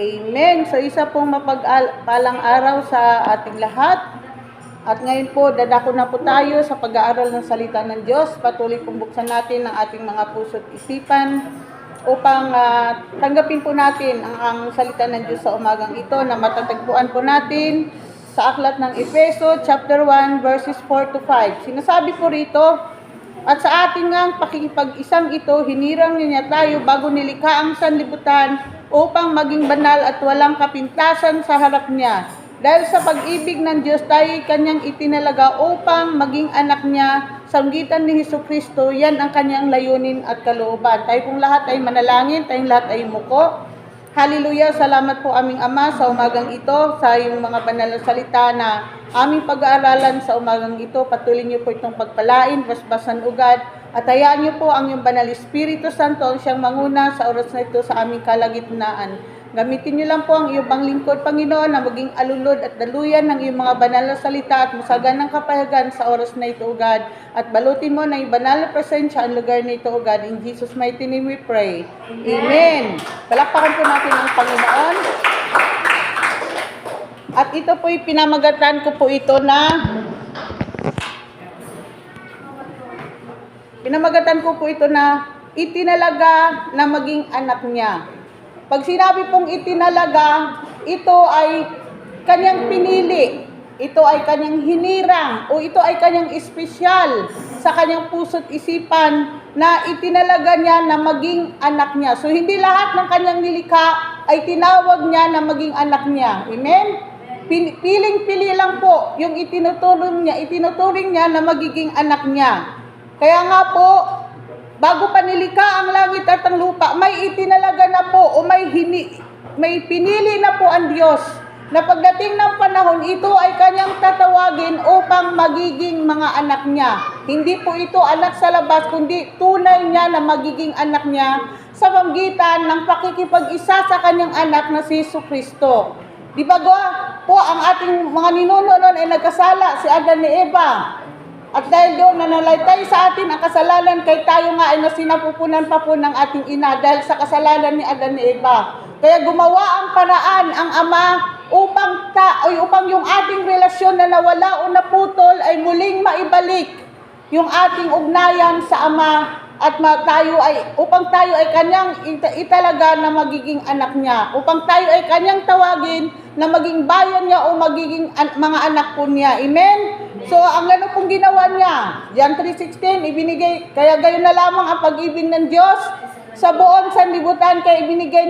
Amen. So isa pong mapagpalang araw sa ating lahat. At ngayon po, dadako na po tayo sa pag-aaral ng salita ng Diyos. Patuloy pong buksan natin ang ating mga puso't isipan upang tanggapin po natin ang salita ng Diyos sa umagang ito na matatagpuan po natin sa aklat ng Efeso chapter 1 verses 4 to 5. Sinasabi po rito, at sa ating ngang pakikipag-isang ito, hinirang niya tayo bago nilikha ang sanlibutan upang maging banal at walang kapintasan sa harap niya. Dahil sa pag-ibig ng Diyos, tayo kanyang itinalaga upang maging anak niya sa pagitan ni Hesukristo. Yan ang kanyang layunin at kalooban. Tayo pong lahat ay manalangin, tayong lahat ay muko. Hallelujah! Salamat po aming Ama sa umagang ito, sa iyong mga banal na salita na aming pag-aaralan sa umagang ito. Patuloy niyo po itong pagpalain, basbasan ugad, at hayaan niyo po ang iyong banal Espiritu Santo ang siyang manguna sa oras na ito sa aming kalagitnaan. Gamitin niyo lang po ang iyong panglingkod, Panginoon, na maging alulod at daluyan ng iyong mga banal na salita at masagan ng kapayagan sa oras na ito, God. At balutin mo ng iyong banal na presensya ang lugar na ito, God. In Jesus' mighty name we pray. Amen. Palakpakan po natin ang Panginoon. At ito po'y pinamagatan ko po ito na itinalaga na maging anak niya. Pag sinabi pong itinalaga, ito ay kanyang pinili, ito ay kanyang hinirang, o ito ay kanyang espesyal sa kanyang puso't isipan na itinalaga niya na maging anak niya. So hindi lahat ng kanyang nilikha ay tinawag niya na maging anak niya. Amen? Piling-pili lang po yung itinuturing niya na magiging anak niya. Kaya nga po, bago pa nilikha ang langit at ang lupa, may itinalaga na po o may pinili na po ang Diyos na pagdating ng panahon, ito ay kanyang tatawagin upang magiging mga anak niya. Hindi po ito anak sa labas, kundi tunay niya na magiging anak niya sa pamamagitan ng pakikipag-isa sa kanyang anak na si Hesukristo. Di ba po ang ating mga ninuno noon ay nagkasala, si Adan ni Eva. At dahil doon nanalaytay sa atin ang kasalanan, kay tayo nga ay nasinapupunan pa po ng ating ina dahil sa kasalanan ni Adan ni Eva. Kaya gumawa ang paraan ang Ama upang yung ating relasyon na nawala o naputol ay muling maibalik yung ating ugnayan sa Ama at upang tayo ay kanyang italaga na magiging anak niya, upang tayo ay kanyang tawagin na maging bayan niya o magiging mga anak po niya. Amen? So, ang ano pong ginawa niya? John 3:16, ibinigay, kaya gayon na lamang ang pag-ibig ng Diyos sa buong sanlibutan, kaya ibinigay